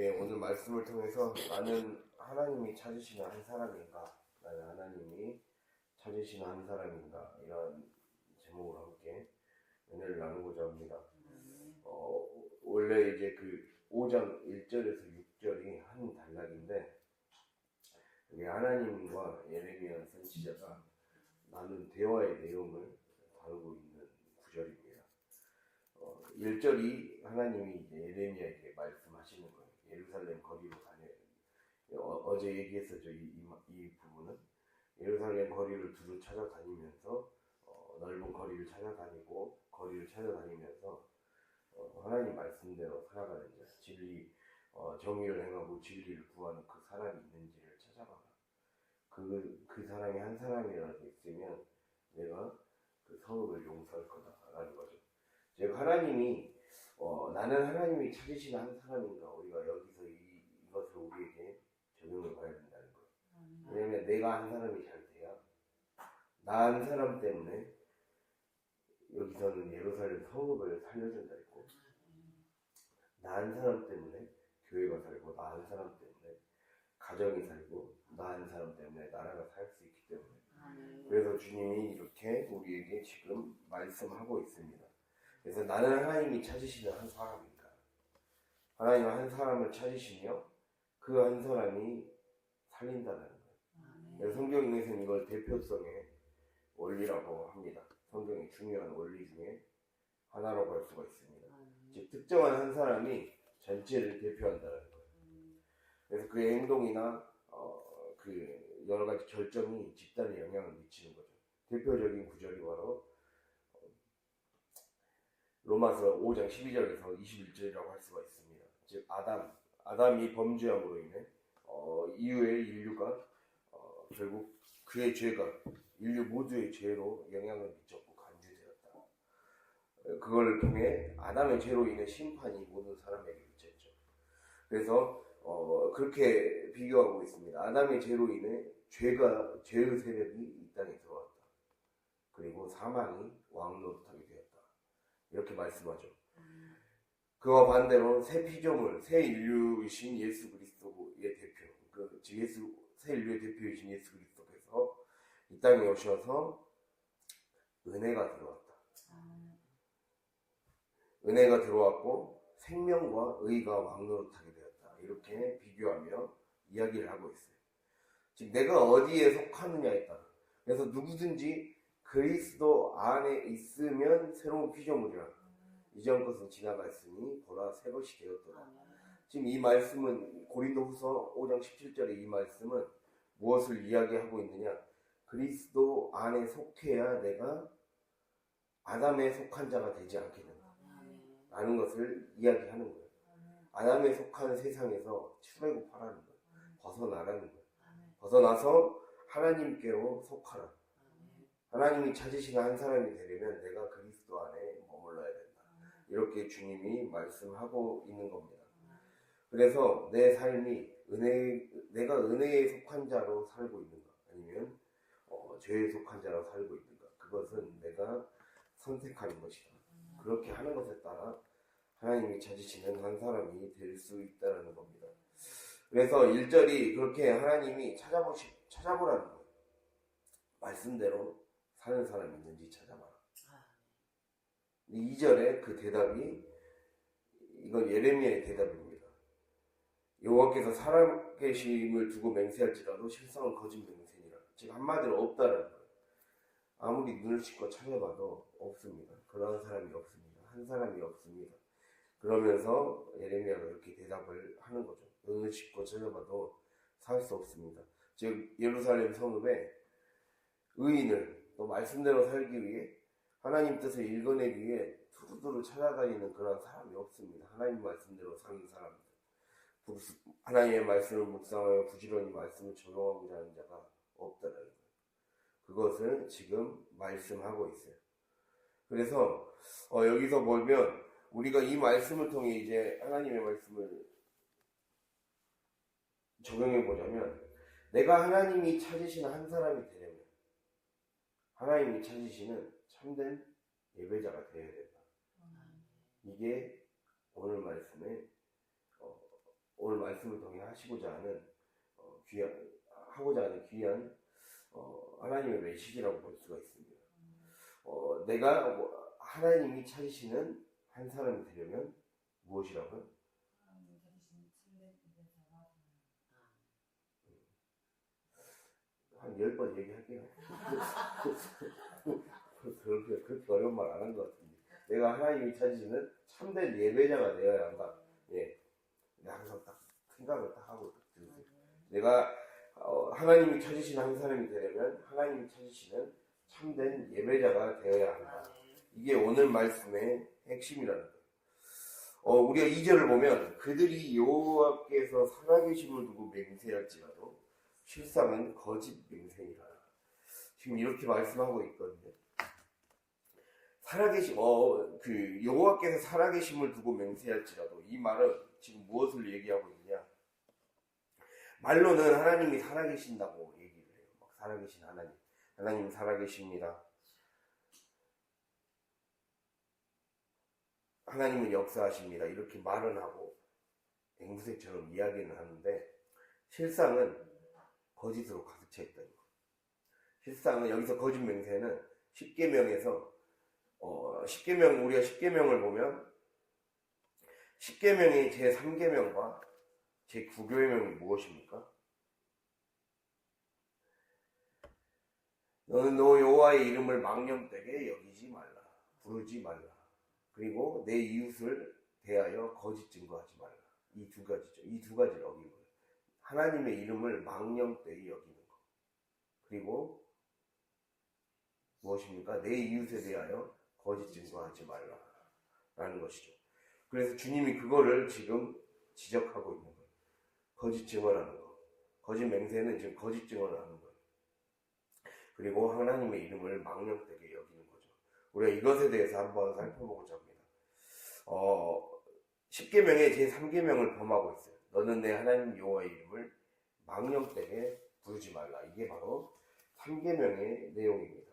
예, 오늘 말씀을 통해서 나는 하나님이 찾으시는 한 사람인가, 나는 하나님이 찾으시는 한 사람인가, 이런 제목으로 함께 은혜를 나누고자 합니다. 원래 이제 그 5장 1절에서 6절이 한 단락인데, 여기 하나님과 예레미야 선지자가 나눈 대화의 내용을 다루고 있는 구절입니다. 1절이 하나님이 이제 예레미야에게 말씀하시는 거예요. 예루살렘 거리로 어제 얘기했었죠. 이 부분은 예루살렘 거리를 두루 찾아다니면서 넓은 거리를 찾아다니고 거리를 찾아다니면서 하나님 말씀대로 살아가는 자, 진리, 정의를 행하고 진리를 구하는 그 사람이 있는지를 찾아봐라. 그 사람이 한 사람이라도 있으면 내가 그 성읍을 용서할 거다라는 거죠. 즉 하나님이 나는 하나님이 찾으시는 한 사람인가, 우리가 여기서 이것을 우리에게 적용해 봐야 된다는 거예요. 왜냐면 내가 한 사람이 잘 돼야 나 한 사람 때문에 여기서는 예루살렘 성읍을 살려준다 했고, 나 한 사람 때문에 교회가 살고, 나 한 사람 때문에 가정이 살고, 나 한 사람 때문에 나라가 살 수 있기 때문에. 그래서 주님이 이렇게 우리에게 지금 말씀하고 있습니다. 그래서 나는 하나님이 찾으시는 한 사람인가, 하나님은 한 사람을 찾으시며 그 한 사람이 살린다는 거예요. 그래서 성경에서는 이걸 대표성의 원리라고 합니다. 성경의 중요한 원리 중에 하나라고 할 수가 있습니다. 즉 특정한 한 사람이 전체를 대표한다는 거예요. 그래서 그의 행동이나 그 여러 가지 결정이 집단에 영향을 미치는 거죠. 대표적인 구절이 바로 로마서 5장 12절에서 21절이라고 할 수가 있습니다. 즉 아담이 범죄함으로 인해 이후에 인류가 결국 그의 죄가 인류 모두의 죄로 영향을 미쳤고 간주되었다. 그걸 통해 아담의 죄로 인해 심판이 모든 사람에게 미쳤죠. 그래서 그렇게 비교하고 있습니다. 아담의 죄로 인해 죄의 세력이 이 땅에 들어왔다. 그리고 사망이 왕노릇하게 되었다. 이렇게 말씀하죠. 그와 반대로 새 피조물, 새 인류이신 예수 그리스도의 대표, 새 인류의 대표이신 예수 그리스도께서 이 땅에 오셔서 은혜가 들어왔다. 은혜가 들어왔고 생명과 의가 왕노릇하게 되었다. 이렇게 비교하며 이야기를 하고 있어요. 즉 내가 어디에 속하느냐에 따라, 그래서 누구든지 그리스도 안에 있으면 새로운 피조물이라. 이전 것은 지나갔으니 보라 새 것이 되었더라. 지금 이 말씀은 고린도후서 5장 17절의 이 말씀은 무엇을 이야기하고 있느냐? 그리스도 안에 속해야 내가 아담에 속한 자가 되지 않게 된다 라는 것을 이야기하는 거예요. 아담에 속한 세상에서 출애굽하라는 거예요. 벗어나라는 거예요. 벗어나서 하나님께로 속하라. 하나님이 찾으시는 한 사람이 되려면 내가 그리스도 안에 머물러야 된다. 이렇게 주님이 말씀하고 있는 겁니다. 그래서 내 삶이 내가 은혜에 속한 자로 살고 있는가, 아니면 죄에 속한 자로 살고 있는가, 그것은 내가 선택하는 것이다. 그렇게 하는 것에 따라 하나님이 찾으시는 한 사람이 될 수 있다는 겁니다. 그래서 1절이 그렇게 하나님이 찾아보라는 거예요. 말씀대로 사는 사람이 있는지 찾아봐라. 2절에 그 대답이, 이건 예레미야의 대답입니다. 여호와께서 살아계심을 두고 맹세할지라도 실상은 거짓 맹세니라. 즉 한마디로 없다라는 거예요. 아무리 눈을 씻고 찾아봐도 없습니다. 그러한 사람이 없습니다. 한 사람이 없습니다. 그러면서 예레미야가 이렇게 대답을 하는 거죠. 눈을 씻고 찾아봐도 살 수 없습니다. 즉 예루살렘 성읍에 의인을 또 말씀대로 살기 위해 하나님 뜻을 읽어내기 위해 두루두루 찾아다니는 그런 사람이 없습니다. 하나님 말씀대로 사는 사람들, 하나님의 말씀을 묵상하여 부지런히 말씀을 적용하고자 하는 자가 없다는 거예요. 그것을 지금 말씀하고 있어요. 그래서 여기서 보면 우리가 이 말씀을 통해 이제 하나님의 말씀을 적용해 보자면, 내가 하나님이 찾으시는 한 사람이 되려면 하나님이 찾으시는 참된 예배자가 되어야 된다. 이게 오늘 말씀의 오늘 말씀을 통해 하고자 하는 귀한 하나님의 메시지라고 볼 수가 있습니다. 내가 하나님이 찾으시는 한 사람이 되려면 무엇이라고요? 한 10번 얘기할게요. 그렇게 어려운 말 안 한 것 같은데. 내가 하나님이 찾으시는 참된 예배자가 되어야 한다. 예. 항상 딱 생각을 딱 하고 들으세요. 내가 하나님이 찾으시는 한 사람이 되려면 하나님이 찾으시는 참된 예배자가 되어야 한다. 이게 오늘 말씀의 핵심이라는 거예요. 우리가 2절을 보면 그들이 여호와께서 살아계심을 두고 맹세할지라도 실상은 거짓 맹세이라. 지금 이렇게 말씀하고 있거든요. 여호와께서 살아계심을 두고 맹세할지라도, 이 말은 지금 무엇을 얘기하고 있냐? 말로는 하나님이 살아계신다고 얘기를 해요. 막 살아계신 하나님 살아계십니다. 하나님은 역사하십니다. 이렇게 말은 하고 앵무새처럼 이야기는 하는데 실상은 거짓으로 가득 차 있다. 실상은 여기서 거짓 맹세는 십계명에서 우리가 십계명을 보면 십계명의 제3계명과 제9계명이 무엇입니까? 너는 너 여호와의 이름을 망령되게 여기지 말라. 부르지 말라. 그리고 내 이웃을 대하여 거짓 증거하지 말라. 이 두 가지죠. 이 두 가지를 어긴 거예요. 하나님의 이름을 망령되게 여기는 것. 그리고 무엇입니까? 내 이웃에 대하여 거짓 증거하지 말라. 라는 것이죠. 그래서 주님이 그거를 지금 지적하고 있는 거예요. 거짓 증언하는 거. 거짓 맹세는 지금 거짓 증언을 하는 거예요. 그리고 하나님의 이름을 망령되게 여기는 거죠. 우리가 이것에 대해서 한번 살펴보고자 합니다. 10계명의 제3계명을 범하고 있어요. 너는 내 하나님 여호와의 이름을 망령되게 부르지 말라. 이게 바로 3계명의 내용입니다.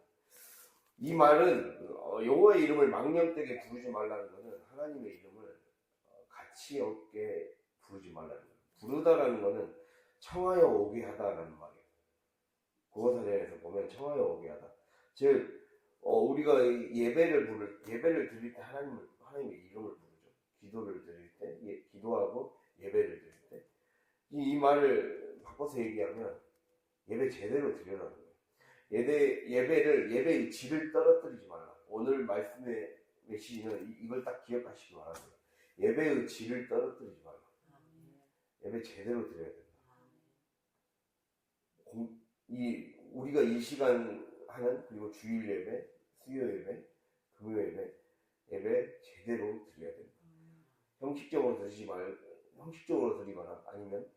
이 말은 여호와의 이름을 망령되게 부르지 말라는 것은 하나님의 이름을 가치 없게 부르지 말라는 거예요. 부르다라는 것은 청하여 오게 하다라는 말이에요. 국어사전에서 보면 청하여 오게 하다. 즉 우리가 예배를 드릴 때 하나님의 이름을 부르죠. 기도를 드릴 때, 기도하고 예배를 드릴 때. 이 말을 바꿔서 얘기하면 예배 제대로 드리라는 거예요. 예배의 질을 떨어뜨리지 말라. 오늘 말씀의 메시지는 이걸 딱 기억하시기 바랍니다. 예배의 질을 떨어뜨리지 말라. 예배 제대로 드려야 된다. 우리가 이 시간 하는, 그리고 주일 예배, 수요 예배, 금요 예배 제대로 드려야 된다. 형식적으로 드리거나 아니면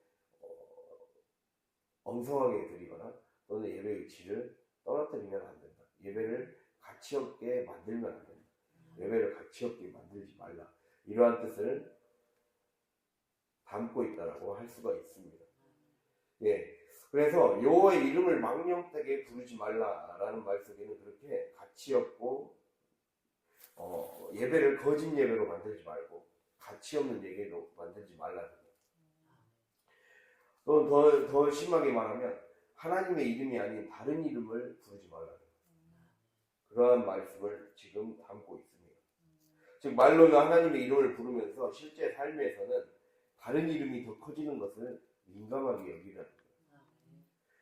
엉성하게 드리거나 또는 예배의 질을 떨어뜨리면 안 된다. 예배를 가치 없게 만들면 안 된다. 예배를 가치 없게 만들지 말라. 이러한 뜻을 담고 있다라고 할 수가 있습니다. 예. 그래서 여호와의 이름을 망령되게 부르지 말라라는 말 속에는 그렇게 가치 없고 예배를 거짓 예배로 만들지 말고 가치 없는 예배로 만들지 말라는 거예요. 또 더 심하게 말하면 하나님의 이름이 아닌 다른 이름을 부르지 말라는 거예요. 그러한 말씀을 지금 담고 있습니다. 즉 말로는 하나님의 이름을 부르면서 실제 삶에서는 다른 이름이 더 커지는 것을 민감하게 여기라는 거예요.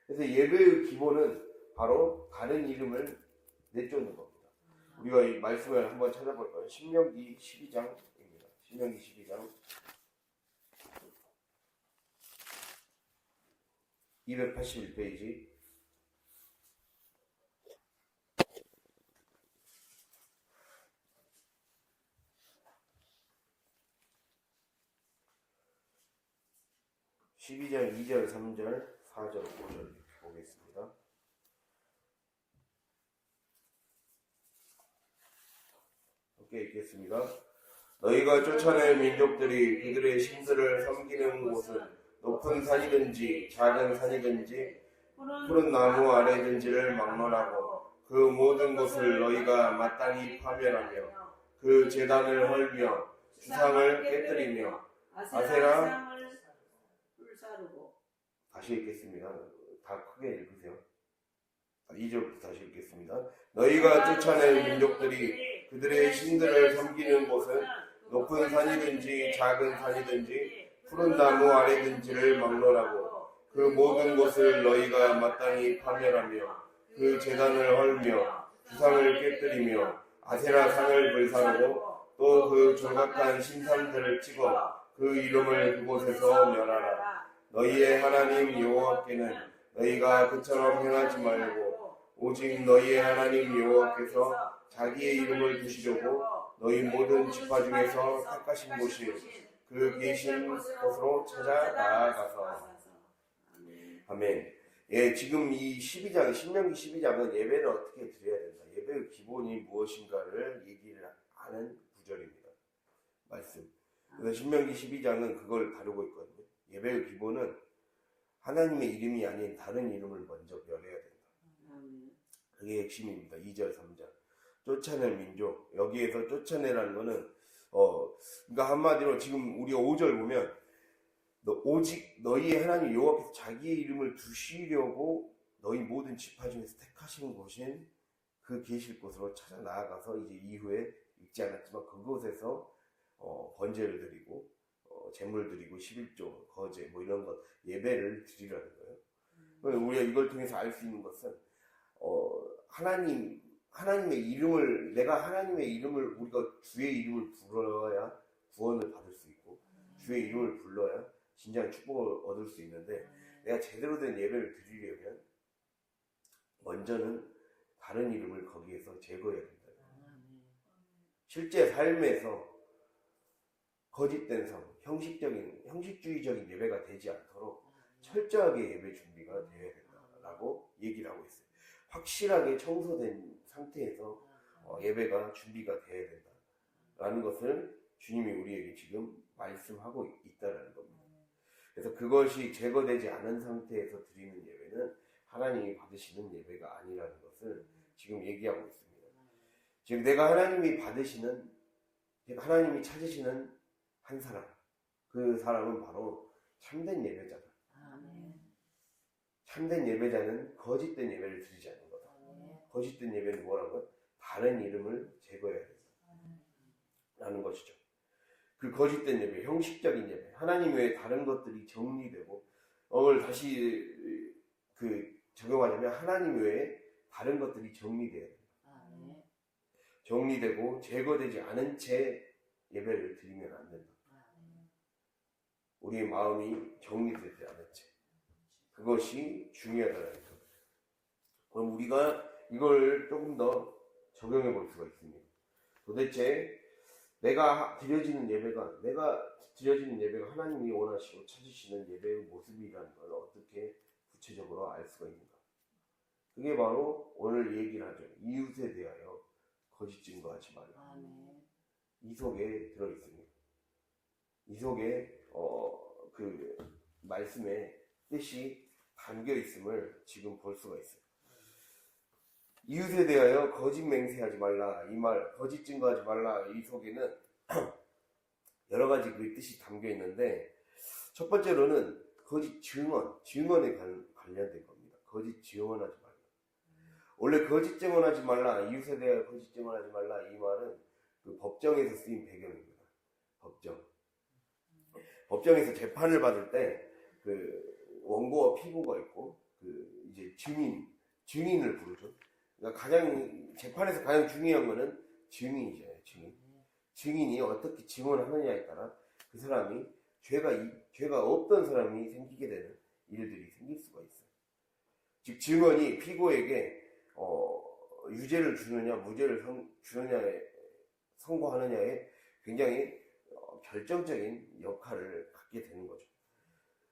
그래서 예배의 기본은 바로 다른 이름을 내쫓는 겁니다. 우리가 이 말씀을 한번 찾아볼까요? 신명기 12장입니다. 신명기 12장 281페이지. (12장) 2절, 3절, 4절, 5절 보겠습니다. 함께 읽겠습니다. 너희가 쫓아낼 민족들이 그들의 신들을 섬기는 곳은 높은 산이든지 작은 산이든지 푸른 나무 아래든지를 막론하고 그 모든 곳을 너희가 마땅히 파멸하며 그 제단을 헐며 주상을 깨뜨리며 아세라 다시 읽겠습니다. 다 크게 읽으세요. 2절부터 다시 읽겠습니다. 너희가 쫓아낸 민족들이 그들의 신들을 섬기는 곳은 높은 산이든지 작은 산이든지 푸른 나무 아래든지를 막론하고 그 모든 곳을 너희가 마땅히 파멸하며 그 제단을 헐며 주상을 깨뜨리며 아세라 상을 불사르고 또 그 조각한 신상들을 찍어 그 이름을 그곳에서 멸하라. 너희의 하나님 여호와께는 너희가 그처럼 행하지 말고 오직 너희의 하나님 여호와께서 자기의 이름을 두시려고 너희 모든 지파 중에서 택하신 곳이 그 계신 곳으로 찾아 나아가서. 아멘. 예, 지금 이 12장, 신명기 12장은 예배를 어떻게 드려야 된다. 예배의 기본이 무엇인가를 얘기를 하는 구절입니다. 말씀. 그래서 신명기 12장은 그걸 다루고 있거든요. 예배의 기본은 하나님의 이름이 아닌 다른 이름을 먼저 멸해야 된다. 그게 핵심입니다. 2절, 3절. 쫓아낼 민족. 여기에서 쫓아내라는 거는, 그러니까 한마디로 지금 우리가 5절 보면, 오직 너희의 하나님 여호와께서 자기의 이름을 두시려고 너희 모든 지파 중에서 택하신 곳인 그 계실 곳으로 찾아 나아가서 이제 이후에 읽지 않았지만 그곳에서 번제를 드리고 제물 드리고 11조 거제 뭐 이런 것 예배를 드리라는 거예요. 우리가 이걸 통해서 알 수 있는 것은 하나님의 이름을 내가 하나님의 이름을 우리가 주의 이름을 불러야 구원을 받을 수 있고 주의 이름을 불러야 진정한 축복을 얻을 수 있는데 내가 제대로 된 예배를 드리려면 먼저는 다른 이름을 거기에서 제거해야 된다. 실제 삶에서 거짓된 형식주의적인 예배가 되지 않도록 철저하게 예배 준비가 되어야 된다라고 얘기를 하고 있어요. 확실하게 청소된 상태에서 예배가 준비가 되어야 된다라는 것을 주님이 우리에게 지금 말씀하고 있다라는 겁니다. 그래서 그것이 제거되지 않은 상태에서 드리는 예배는 하나님이 받으시는 예배가 아니라는 것을 지금 얘기하고 있습니다. 지금 내가 하나님이 찾으시는 한 사람, 그 사람은 바로 참된 예배자다. 참된 예배자는 거짓된 예배를 드리지 않는 거다. 거짓된 예배는 뭐라고요? 다른 이름을 제거해야 된다. 라는 것이죠. 그 거짓된 예배, 형식적인 예배, 하나님 외에 다른 것들이 정리되고, 오늘 다시 적용하자면 하나님 외에 다른 것들이 정리돼야 된다. 정리되고 제거되지 않은 채 예배를 드리면 안 된다. 우리의 마음이 정리되지 않은 채. 그것이 중요하다는 거죠. 그럼 우리가 이걸 조금 더 적용해 볼 수가 있습니다. 도대체 내가 드려지는 예배가 하나님이 원하시고 찾으시는 예배의 모습이라는 걸 어떻게 구체적으로 알 수가 있는가? 그게 바로 오늘 얘기를 하죠. 이웃에 대하여 거짓 증거하지 말라. 이 속에 들어있습니다. 이 속에 그 말씀의 뜻이 담겨 있음을 지금 볼 수가 있어요. 이웃에 대하여 거짓 맹세하지 말라. 이 말, 거짓 증거하지 말라. 이 속에는 여러 가지 그 뜻이 담겨 있는데, 첫 번째로는 거짓 증언에 관련된 겁니다. 거짓 증언하지 말라. 원래 거짓 증언하지 말라, 이웃에 대하여 거짓 증언하지 말라. 이 말은 그 법정에서 쓰인 배경입니다. 법정에서 재판을 받을 때 그 원고와 피고가 있고 그 이제 증인을 부르죠. 그러니까 재판에서 가장 중요한 거는 증인이잖아요. 증인이 어떻게 증언하느냐에 따라 그 사람이 죄가 없던 사람이 생기게 되는 일들이 생길 수가 있어요. 즉 증언이 피고에게 유죄를 주느냐 무죄를 주느냐에 선고하느냐에 굉장히 결정적인 역할을 갖게 되는 거죠.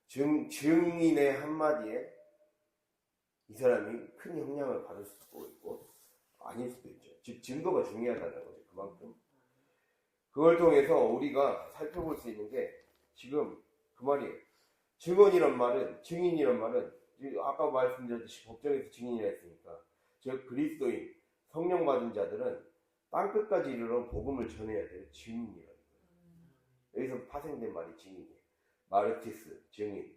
증인의 한마디에 이 사람이 큰 영향을 받을 수도 있고 아닐 수도 있죠. 즉 증거가 중요하다는 거죠. 그만큼 그걸 통해서 우리가 살펴볼 수 있는 게 지금 그 말이에요. 증인이란 말은 아까 말씀드렸듯이 법정에서 증인이라 했으니까 즉 그리스도인 성령 받은 자들은 땅끝까지 이르러 복음을 전해야 돼요. 증인이라는 거예요. 여기서 파생된 말이 증인이에요. 마르티스 증인,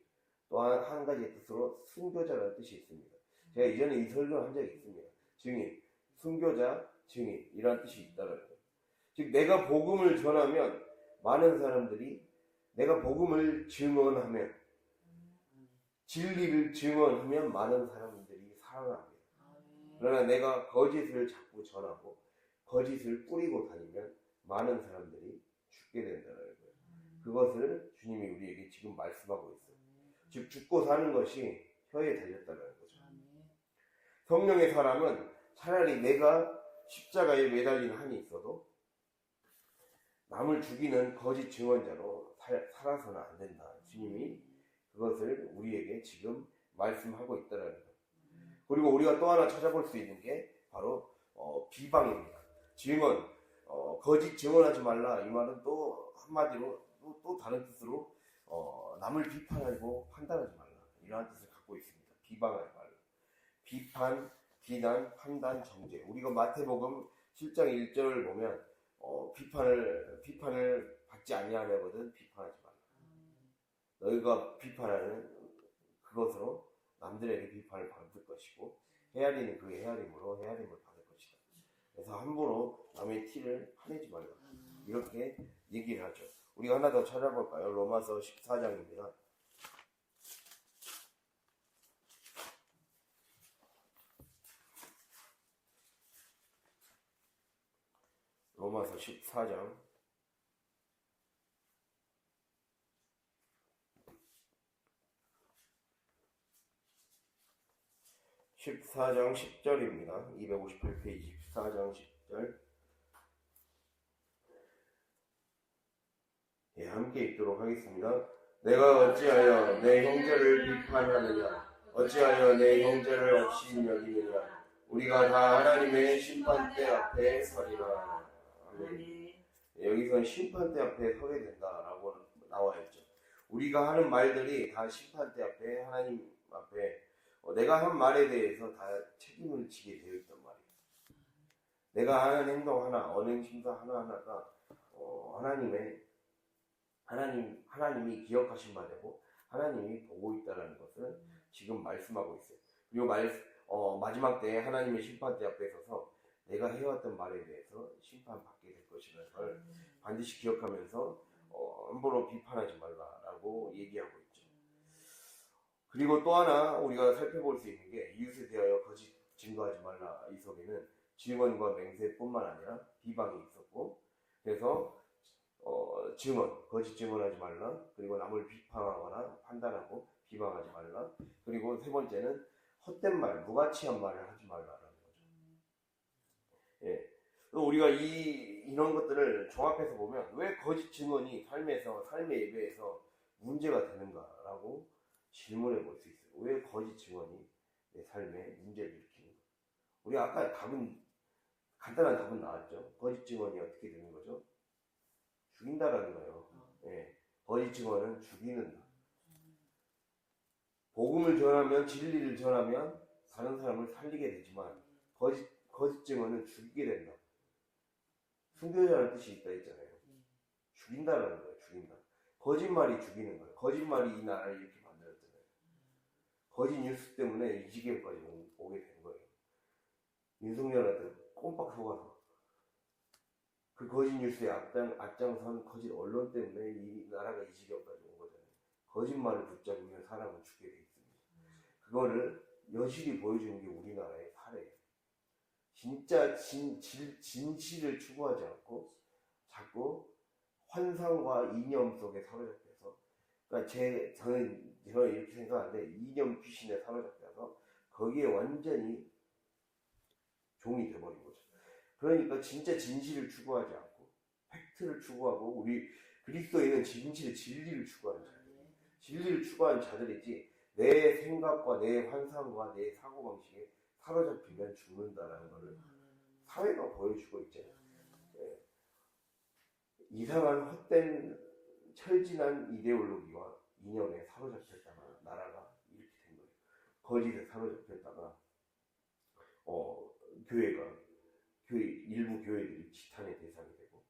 또 한 가지의 뜻으로 순교자라는 뜻이 있습니다. 제가 이전에 이 설교를 한 적이 있습니다. 증인, 순교자, 증인 이런 뜻이 있다는 거예요. 즉 내가 복음을 전하면 많은 사람들이 내가 복음을 증언하면 진리를 증언하면 많은 사람들이 살아납니다. 그러나 내가 거짓을 자꾸 전하고 거짓을 뿌리고 다니면 많은 사람들이 죽게 된다는 거예요. 그것을 주님이 우리에게 지금 말씀하고 있어요. 즉 죽고 사는 것이 혀에 달렸다는 거죠. 성령의 사람은 차라리 내가 십자가에 매달린 한이 있어도 남을 죽이는 거짓 증언자로 살아서는 안 된다. 주님이 그것을 우리에게 지금 말씀하고 있다는 거예요. 그리고 우리가 또 하나 찾아볼 수 있는 게 바로 비방입니다. 증언, 거짓 증언하지 말라. 이 말은 또 한마디로 또 다른 뜻으로 남을 비판하고 판단하지 말라. 이러한 뜻을 갖고 있습니다. 비방하지 말라. 비판, 비난, 판단, 정죄. 우리가 마태복음 7장 1절을 보면 비판을 받지 아니하려거든 비판하지 말라. 너희가 비판하는 그것으로 남들에게 비판을 받을 것이고 헤아리는 그 헤아림으로 헤아림을 받을 것이다. 그래서 함부로 남의 티를 파내지 말라. 이렇게 얘기를 하죠. 우리가 하나 더 찾아볼까요? 로마서 14장입니다. 로마서 14장 10절입니다. 258페이지 14장 10절. 예, 함께 읽도록 하겠습니다. 내가 어찌하여 내 형제를 비판하느냐? 어찌하여 내 형제를 없이 여기느냐? 우리가 다 하나님의 심판대 앞에 서리라. 아멘. 여기서 심판대 앞에 서게 된다라고 나와 있죠. 우리가 하는 말들이 다 심판대 앞에 하나님 앞에 내가 한 말에 대해서 다 책임을 지게 되어 있단 말이에요. 내가 하는 행동 하나, 언행 심사 하나하나가 하나님이 기억하신 바되고 하나님이 보고 있다는 것을 지금 말씀하고 있어요. 그리고 마지막 때에 하나님의 심판대 앞에 서서 내가 해왔던 말에 대해서 심판받게 될 것이라는 걸 반드시 기억하면서 함부로 비판하지 말라라고 얘기하고 있죠. 그리고 또 하나 우리가 살펴볼 수 있는 게 이웃에 대하여 거짓 증거하지 말라. 이 속에는 증언과 맹세뿐만 아니라 비방이 있었고, 그래서 거짓 증언하지 말라. 그리고 남을 비판하거나 판단하고 비방하지 말라. 그리고 세 번째는 헛된 말, 무가치한 말을 하지 말라라는 거죠. 예. 우리가 이런 것들을 종합해서 보면 왜 거짓 증언이 삶의 예배에서 문제가 되는가라고 질문해 볼 수 있어요. 왜 거짓 증언이 내 삶에 문제를 일으키는가? 우리 아까 간단한 답은 나왔죠. 거짓 증언이 어떻게 되는 거죠? 죽인다라는 거예요. 예. 거짓 증언은 죽이는다. 복음을 전하면, 진리를 전하면 다른 사람을 살리게 되지만 거짓 증언은 죽이게 된다. 순교자라는 뜻이 있다 했잖아요. 죽인다라는 거예요. 죽인다. 거짓말이 죽이는 거예요. 거짓말이 이 나라를 이렇게 만들었잖아요. 거짓 뉴스 때문에 이 지경까지 오게 된 거예요. 윤석열한테 꼼빡 속아서 그 거짓 뉴스에 앞장선 거짓 언론 때문에 이 나라가 이 지경까지 온 거잖아요. 거짓말을 붙잡으면 사람은 죽게 돼 있습니다. 그거를 여실히 보여주는 게 우리나라의 사례예요. 진짜 진실을 추구하지 않고 자꾸 환상과 이념 속에 사로잡혀서, 그러니까 저는 이렇게 생각하는데 이념 귀신에 사로잡혀서 거기에 완전히 종이 돼버린 거죠. 그러니까 진짜 진실을 추구하지 않고 팩트를 추구하고, 우리 그리스도인은 진리를 추구하는 자들이에요. 진리를 추구하는 자들이지 내 생각과 내 환상과 내 사고방식에 사로잡히면 죽는다라는 것을 사회가 보여주고 있잖아요. 네. 이상한 헛된 철진한 이데올로기와 이념에 사로잡혔다가 나라가 이렇게 된 거예요. 거짓에 사로잡혔다가 일부 교회들이 지탄의 대상이 되고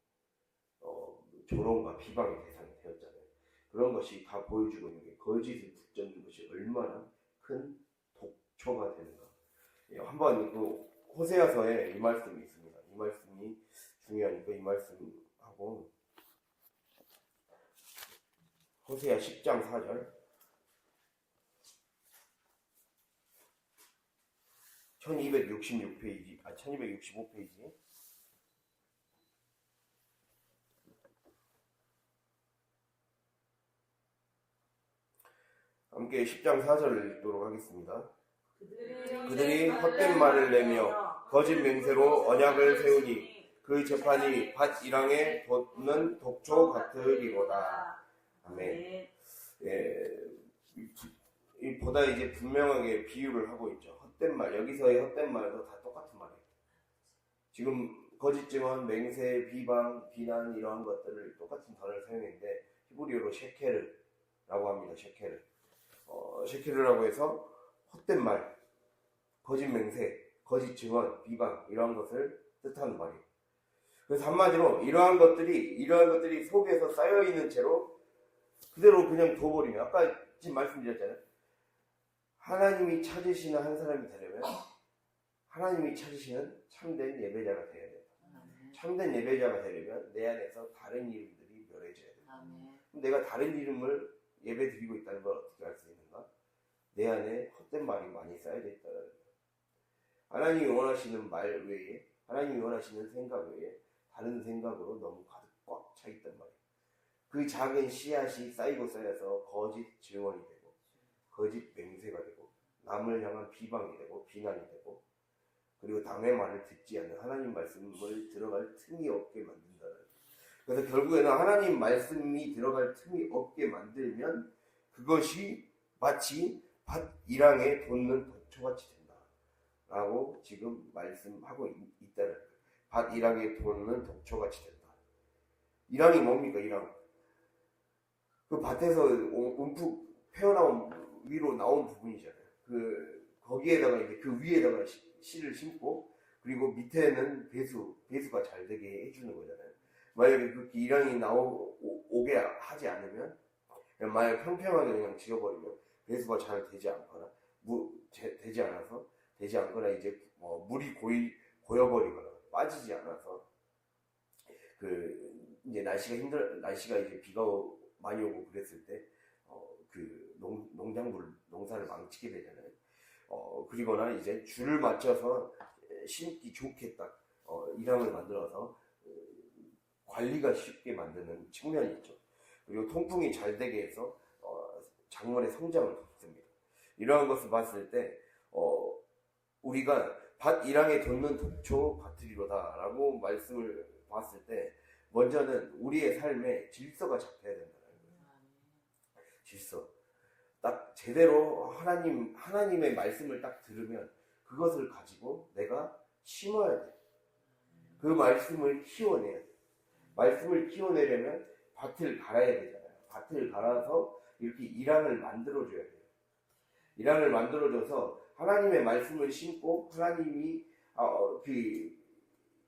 조롱과 비방의 대상이 되었잖아요. 그런 것이 다 보여주고 있는 게 거짓을 붙잡는 것이 얼마나 큰 독초가 되는가. 한번 그 호세아서에 이 말씀이 있습니다. 이 말씀이 중요하니까 이 말씀하고 호세아 10장 4절 1266페이지 1265페이지 함께 10장 4절을 읽도록 하겠습니다. 그들이 헛된 말을 내며 거짓 맹세로 언약을 세우니 그 재판이 밭 이랑에 돋는 독초 같으리로다. 아멘. 보다 이제 분명하게 비유를 하고 있죠. 헛된 말, 여기서의 헛된 말도 다 똑같은 말이에요. 지금 거짓 증언, 맹세, 비방, 비난 이러한 것들을 똑같은 단어를 사용했는데 히브리어로 셰케르라고 합니다. 셰케르라고 해서 헛된 말, 거짓 맹세, 거짓 증언, 비방 이러한 것을 뜻하는 말이에요. 그래서 한마디로 이러한 것들이 속에서 쌓여 있는 채로 그대로 그냥 둬버리면 아까 지금 말씀드렸잖아요. 하나님이 찾으시는 한 사람이 되려면 하나님이 찾으시는 참된 예배자가 되어야 돼요. 참된 예배자가 되려면 내 안에서 다른 이름들이 멸해져야 돼요. 그럼 내가 다른 이름을 예배 드리고 있다는 걸 어떻게 알 수 있는가? 내 안에 헛된 말이 많이 쌓여져 있다는 거예요. 하나님이 원하시는 말 외에, 하나님이 원하시는 생각 외에 다른 생각으로 너무 가득 꽉 차 있단 말이에요. 그 작은 씨앗이 쌓이고 쌓여서 거짓 증언이 되고 거짓 맹세가 되고 남을 향한 비방이 되고 비난이 되고 그리고 남의 말을 듣지 않는 하나님 말씀을 들어갈 틈이 없게 만든다는 거예요. 그래서 결국에는 하나님 말씀이 들어갈 틈이 없게 만들면 그것이 마치 밭 이랑에 돋는 독초같이 된다라고 지금 말씀하고 있다는 거예요. 밭 이랑에 돋는 독초같이 된다. 이랑이 뭡니까? 이랑 그 밭에서 움푹 패어나온 위로 나온 부분이잖아요. 거기에다가 이제 그 위에다가 씨를 심고 그리고 밑에는 배수가 잘 되게 해주는 거잖아요. 만약에 그 이랑이 오게 하지 않으면 만약 평평하게 그냥 지어버리면 배수가 잘 되지 않거나 되지 않거나 이제 물이 고여버리거나 빠지지 않아서 이제 날씨가 이제 비가 많이 오고 그랬을 때 농사를 망치게 되잖아요. 그리거나 이제 줄을 맞춰서 심기 좋게 딱 이랑을 만들어서 관리가 쉽게 만드는 측면이 있죠. 그리고 통풍이 잘 되게 해서 작물의 성장을 돕습니다. 이러한 것을 봤을 때 우리가 밭 이랑에 돋는 독초 같으리로다라고 말씀을 봤을 때 먼저는 우리의 삶에 질서가 잡혀야 된다는 거예요. 질서. 딱 제대로 하나님의 말씀을 딱 들으면 그것을 가지고 내가 심어야 돼. 그 말씀을 키워내야 돼. 말씀을 키워내려면 밭을 갈아야 되잖아요. 밭을 갈아서 이렇게 이랑을 만들어줘야 돼요. 이랑을 만들어줘서 하나님의 말씀을 심고 하나님이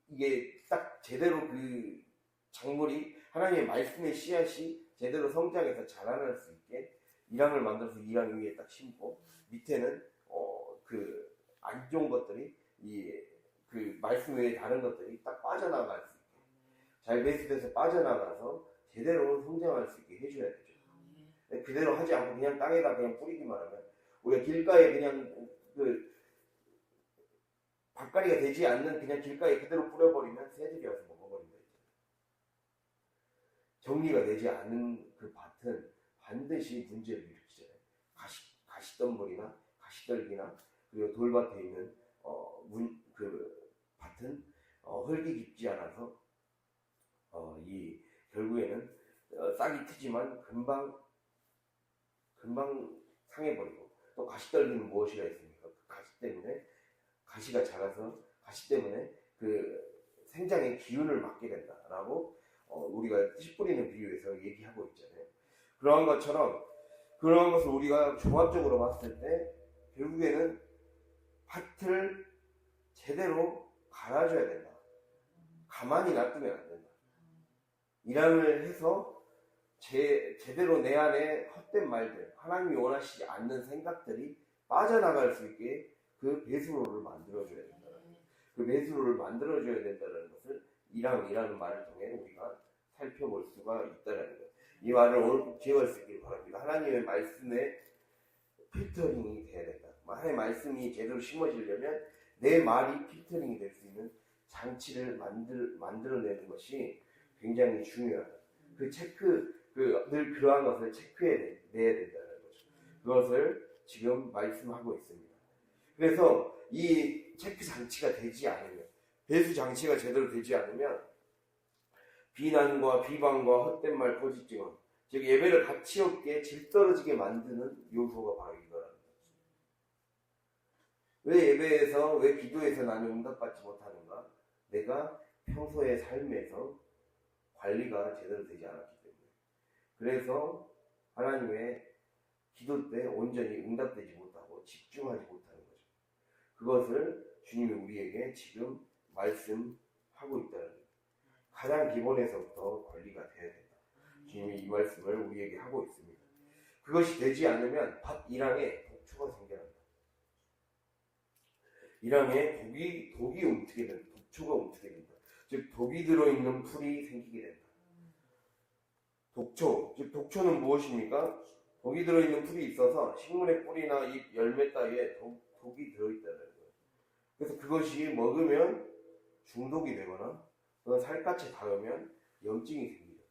이게 딱 제대로 그 작물이 하나님의 말씀의 씨앗이 제대로 성장해서 자라날 수 있게 이랑을 만들어서 이랑 위에 딱 심고 밑에는 안 좋은 것들이 그 말씀 외에 다른 것들이 딱 빠져나갈 수 있게 잘 배수돼서 빠져나가서 제대로 성장할 수 있게 해줘야 되죠. 그대로 하지 않고 그냥 땅에다 그냥 뿌리기만 하면 우리가 길가에 그냥 밭가리가 되지 않는 그냥 길가에 그대로 뿌려버리면 새들이 와서 먹어버린다. 정리가 되지 않은 그 밭은 반드시 문제를 일으키잖아요. 가시덤불이나 가시떨기나 그리고 돌밭에 있는 밭은 흙이 깊지 않아서 결국에는 싹이 트지만 금방 상해버리고 또 가시떨기는 무엇이라 했습니까? 가시가 자라서 가시 때문에 그 생장의 기운을 막게 된다라고 우리가 씨 뿌리는 비유에서 얘기하고 있잖아요. 그런 것처럼 그런 것을 우리가 종합적으로 봤을 때 결국에는 밭을 제대로 갈아줘야 된다. 가만히 놔두면 안 된다. 이랑을 해서 제대로 내 안에 헛된 말들, 하나님이 원하시지 않는 생각들이 빠져나갈 수 있게 그 배수로를 만들어줘야 된다는 거예요. 그 배수로를 만들어줘야 된다는 것을 이랑이라는 말을 통해 우리가 살펴볼 수가 있다는 거예요. 이 말을 오늘 꼭 기억할 수 있길 바랍니다. 하나님의 말씀에 필터링이 돼야 된다. 하나님의 말씀이 제대로 심어지려면 내 말이 필터링이 될 수 있는 장치를 만들어내는 것이 굉장히 중요하다. 늘 그러한 것을 체크해내야 된다는 거죠. 그것을 지금 말씀하고 있습니다. 그래서 이 체크 장치가 되지 않으면, 배수 장치가 제대로 되지 않으면 비난과 비방과 헛된 말 거짓증언, 즉 예배를 가치 없게 질 떨어지게 만드는 요소가 바로 이거라는 거죠. 왜 예배에서, 왜 기도에서 나는 응답받지 못하는가? 내가 평소의 삶에서 관리가 제대로 되지 않았기 때문에. 그래서 하나님의 기도 때 온전히 응답되지 못하고 집중하지 못하는 거죠. 그것을 주님이 우리에게 지금 말씀하고 있다는 거예요. 가장 기본에서부터 관리가 돼야 된다. 주님이 이 말씀을 우리에게 하고 있습니다. 그것이 되지 않으면 밭 일항에 독초가 생겨난다. 일항에 독이 움트게 된다. 독초가 움트게 된다. 즉 독이 들어있는 풀이 생기게 된다. 독초, 즉 독초는 무엇입니까? 독이 들어있는 풀이 있어서 식물의 뿌리나 잎, 열매 따위에 독이 들어있다는 거예요. 그래서 그것이 먹으면 중독이 되거나 살갗에 닿으면 염증이 생기죠.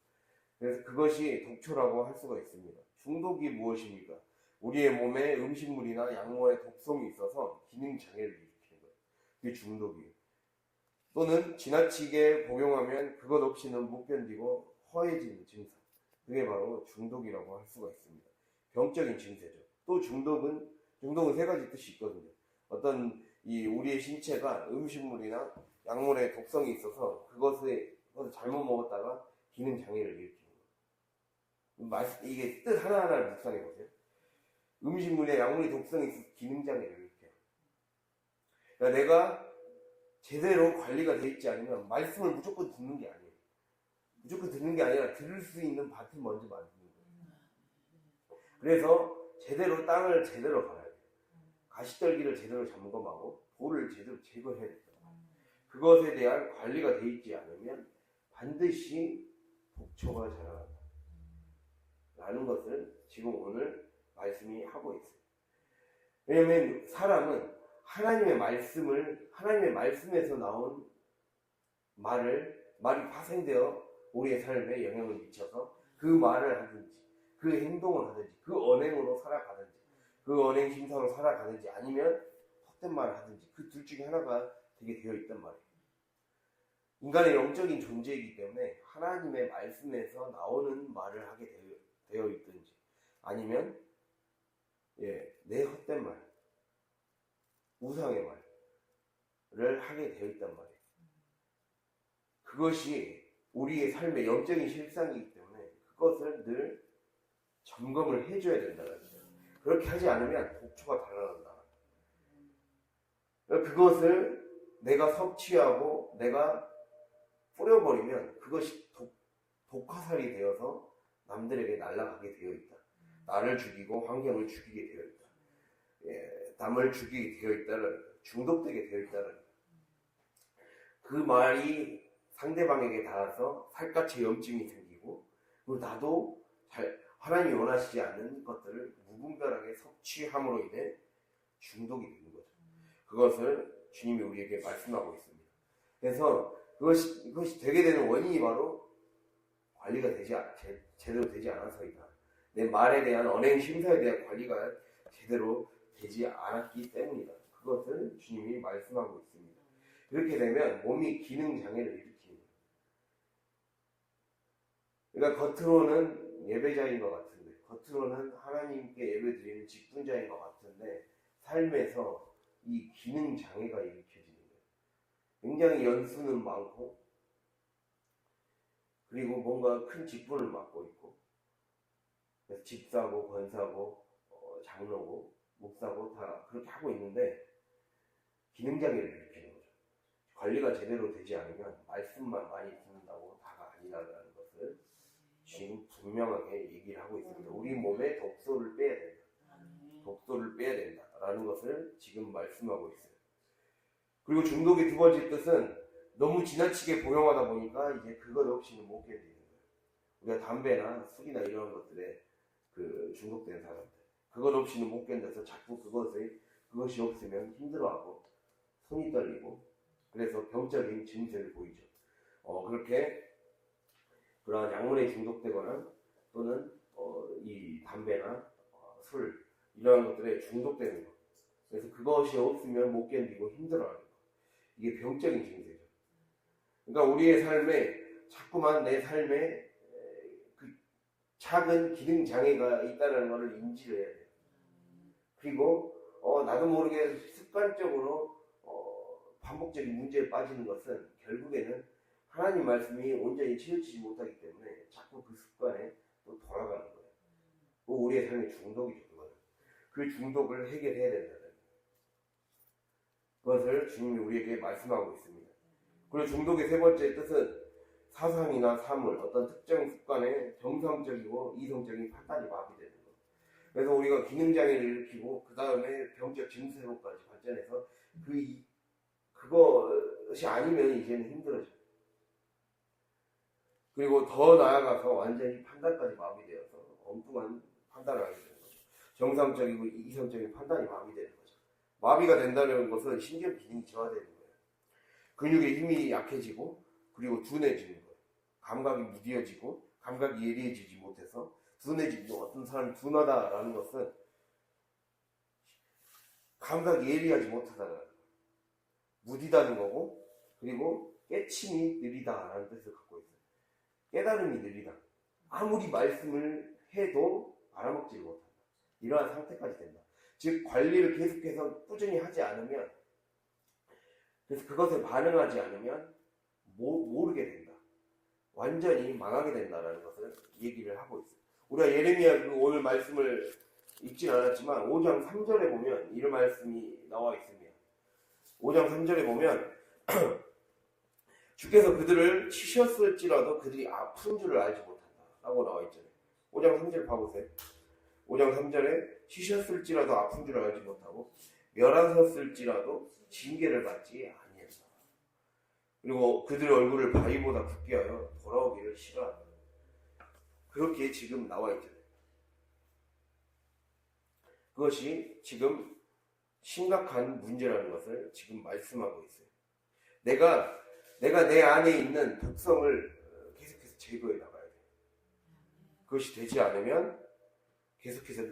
그래서 그것이 독초라고 할 수가 있습니다. 중독이 무엇입니까? 우리의 몸에 음식물이나 약물의 독성이 있어서 기능 장애를 일으키는 거예요. 그게 중독이에요. 또는 지나치게 복용하면 그것 없이는 못 견디고 허해지는 증상. 그게 바로 중독이라고 할 수가 있습니다. 병적인 증세죠. 또 중독은 세 가지 뜻이 있거든요. 어떤 우리의 신체가 음식물이나 약물의 독성이 있어서 그것을 잘못 먹었다가 기능 장애를 일으키는 거예요. 이게 뜻 하나하나를 묵상해 보세요. 음식물에 약물의 독성이 있어서 기능 장애를 일으켜요. 그러니까 내가 제대로 관리가 돼 있지 않으면 말씀을 무조건 듣는 게 아니에요. 무조건 듣는 게 아니라 들을 수 있는 밭을 먼저 만드는 거예요. 그래서 제대로 땅을 제대로 갈아야 돼요. 가시떨기를 제대로 점검하고 돌을 제대로 제거해야 돼요. 그것에 대한 관리가 돼 있지 않으면 반드시 독초가 자라난다. 라는 것을 지금 오늘 말씀이 하고 있어요. 왜냐하면 사람은 하나님의 말씀에서 나온 말이 파생되어 우리의 삶에 영향을 미쳐서 그 말을 하든지, 그 행동을 하든지, 그 언행으로 살아가든지, 그 언행 심사로 살아가든지, 아니면 헛된 말을 하든지, 그 둘 중에 하나가 되게 되어 있단 말이에요. 인간의 영적인 존재이기 때문에 하나님의 말씀에서 나오는 말을 하게 되어 있든지, 아니면 내 헛된 말, 우상의 말을 하게 되어 있단 말이에요. 그것이 우리의 삶의 영적인 실상이기 때문에 그것을 늘 점검을 해줘야 된다는 거죠. 그렇게 하지 않으면 독초가 달아난다. 그것을 내가 섭취하고 내가 뿌려버리면 그것이 독화살이 되어서 남들에게 날아가게 되어 있다. 나를 죽이고 환경을 죽이게 되어 있다. 남을 죽이게 되어 있다는, 중독되게 되어 있다는, 그 말이 상대방에게 닿아서 살갗에 염증이 생기고, 그리고 나도 하나님이 원하시지 않는 것들을 무분별하게 섭취함으로 인해 중독이 되는 거죠. 그것을 주님이 우리에게 말씀하고 있습니다. 그래서 그것이 되게 되는 원인이 바로 관리가 제대로 되지 않아서이다. 내 말에 대한 언행 심사에 대한 관리가 제대로 되지 않았기 때문이다. 그것을 주님이 말씀하고 있습니다. 이렇게 되면 몸이 기능 장애를 일으킵니다. 그러니까 겉으로는 예배자인 것 같은데, 겉으로는 하나님께 예배드리는 직분자인 것 같은데, 삶에서 이 기능 장애가 일으켜지는 거예요. 굉장히 연수는 많고, 그리고 뭔가 큰 직분을 맡고 있고, 그래서 집사고, 권사고, 장로고, 목사고 다 그렇게 하고 있는데 기능 장애를 일으키는 거죠. 관리가 제대로 되지 않으면 말씀만 많이 듣는다고 다가 아니라는 것을 지금 분명하게 얘기를 하고 있습니다. 우리 몸에 독소를 빼야 된다. 독소를 빼야 된다라는 것을 지금 말씀하고 있어요. 그리고 중독의 두 번째 뜻은 너무 지나치게 복용하다 보니까 이제 그것 없이는 못 견디는 거예요. 우리가 담배나 술이나 이런 것들에 그 중독된 사람들, 그것 없이는 못 견뎌서 자꾸 그것이 없으면 힘들어하고 손이 떨리고 그래서 병적인 증세를 보이죠. 그렇게 그러한 약물에 중독되거나 또는 이 담배나 술 이러한 것들에 중독되는 것, 그래서 그것이 없으면 못 견디고 힘들어하는 것, 이게 병적인 증세죠. 그러니까 우리의 삶에 자꾸만 내 삶에 그 작은 기능 장애가 있다는 것을 인지를 해야 돼요. 그리고 나도 모르게 습관적으로 반복적인 문제에 빠지는 것은 결국에는 하나님 말씀이 온전히 치우치지 못하기 때문에 자꾸 그 습관에 또 돌아가는 거예요. 우리의 삶의 중독이죠. 그거는. 그 중독을 해결해야 된다는 그것을 주님이 우리에게 말씀하고 있습니다. 그리고 중독의 세 번째 뜻은 사상이나 사물, 어떤 특정 습관에 정상적이고 이성적인 판단이 마비되는 것. 그래서 우리가 기능장애를 일으키고 그 다음에 병적 증세로까지 발전해서 그것이 아니면 이제는 힘들어져요. 그리고 더 나아가서 완전히 판단까지 마비되어서 엉뚱한 판단을 하게 되는 거죠. 정상적이고 이성적인 판단이 마비되는 거죠. 마비가 된다는 것은 신경 기능이 저하되는 거예요. 근육의 힘이 약해지고 그리고 둔해지는 거예요. 감각이 무뎌지고 감각이 예리해지지 못해서 둔해지고, 어떤 사람이 둔하다라는 것은 감각이 예리하지 못하다는 거예요. 무디다는 거고 그리고 깨침이 느리다라는 뜻을 갖고 있어요. 깨달음이 느리다. 아무리 말씀을 해도 알아먹지 못한다. 이러한 상태까지 된다. 즉 관리를 계속해서 꾸준히 하지 않으면, 그래서 그것에 반응하지 않으면 모르게 된다. 완전히 망하게 된다라는 것을 얘기를 하고 있어요. 우리가 예레미야 그 오늘 말씀을 읽진 않았지만 5장 3절에 보면 이런 말씀이 나와 있습니다. 5장 3절에 보면 주께서 그들을 치셨을지라도 그들이 아픈 줄을 알지 못한다 라고 나와 있잖아요. 5장 3절 봐보세요. 5장 3절에 치셨을지라도 아픈 줄을 알지 못하고 멸하셨을지라도 징계를 받지 아니한다. 그리고 그들의 얼굴을 바위보다 붓게 하여 돌아오기를 싫어한다. 그렇게 지금 나와 있잖아요. 그것이 지금 심각한 문제라는 것을 지금 말씀하고 있어요. 내가 내 안에 있는 독성을 계속해서 제거해 나가야 돼요. 그것이 되지 않으면 계속해서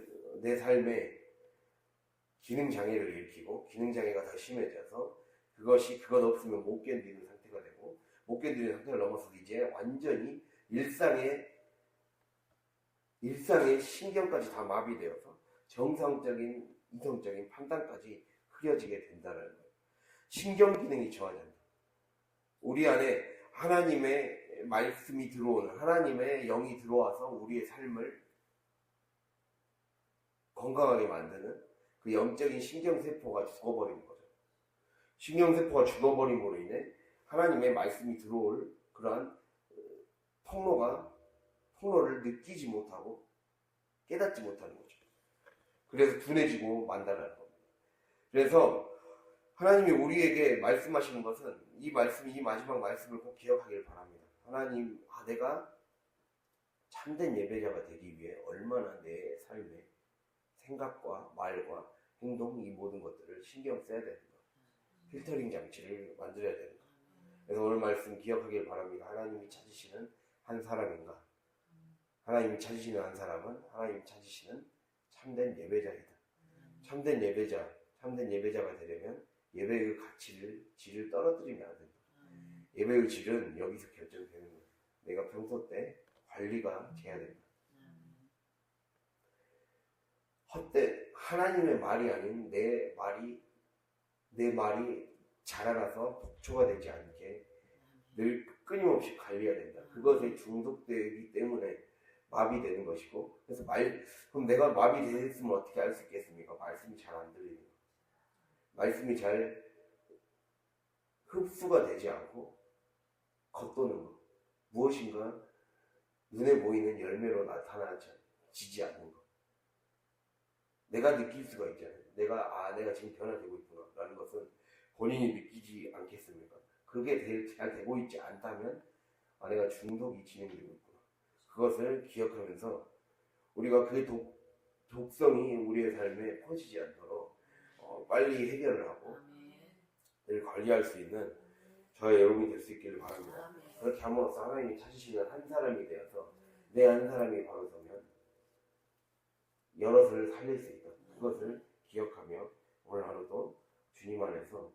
내 삶에 기능장애를 일으키고 기능장애가 더 심해져서 그것 없으면 못 견디는 상태가 되고, 못 견디는 상태를 넘어서 이제 완전히 일상의 신경까지 다 마비되어서 정상적인 이성적인 판단까지 흐려지게 된다는 거예요. 신경 기능이 저하된다. 우리 안에 하나님의 말씀이 들어오는, 하나님의 영이 들어와서 우리의 삶을 건강하게 만드는 그 영적인 신경세포가 죽어버린 거죠. 신경세포가 죽어버림으로 인해 하나님의 말씀이 들어올 그러한 통로를 느끼지 못하고 깨닫지 못하는 거죠. 그래서 둔해지고 만다라는 겁니다. 그래서 하나님이 우리에게 말씀하시는 것은 이 마지막 말씀을 꼭 기억하길 바랍니다. 하나님, 내가 참된 예배자가 되기 위해 얼마나 내 삶에 생각과 말과 행동, 이 모든 것들을 신경 써야 되는가, 필터링 장치를 만들어야 되는가. 그래서 오늘 말씀 기억하길 바랍니다. 하나님이 찾으시는 한 사람인가, 하나님이 찾으시는 한 사람은 하나님이 찾으시는 참된 예배자이다. 참된 예배자가 되려면 예배의 질을 떨어뜨리면 안 된다. 예배의 질은 여기서 결정되는 거예요. 내가 평소 때 관리가 돼야 된다. 헛된 하나님의 말이 아닌 내 말이 자라나서 독초가 되지 않게 늘 끊임없이 관리해야 된다. 그것에 중독되기 때문에 마비되는 것이고, 그래서 그럼 내가 마비됐으면 어떻게 알 수 있겠습니까? 말씀이 잘 안 들리는 거. 말씀이 잘 흡수가 되지 않고 겉도는 것. 무엇인가 눈에 보이는 열매로 나타나지지 않는 것. 내가 느낄 수가 있잖아요. 내가 지금 변화되고 있구나 라는 것은 본인이 느끼지 않겠습니까? 그게 잘 되고 있지 않다면 내가 중독이 진행되고 있구나. 그것을 기억하면서 우리가 그 독성이 우리의 삶에 퍼지지 않도록 빨리 해결을 하고 늘 관리할 수 있는 저의 여러분이 될 수 있기를 바랍니다. 그렇게 함으로써 하나님이 찾으시는 한 사람이 되어서 내 한 사람이 바로 서면 여럿을 살릴 수 있다. 그것을 기억하며 오늘 하루도 주님 안에서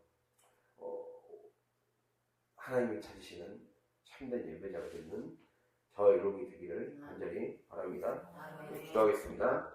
하나님이 찾으시는 참된 예배자가 되는 저와 여러분이 되기를 간절히 바랍니다. 네, 기도하겠습니다.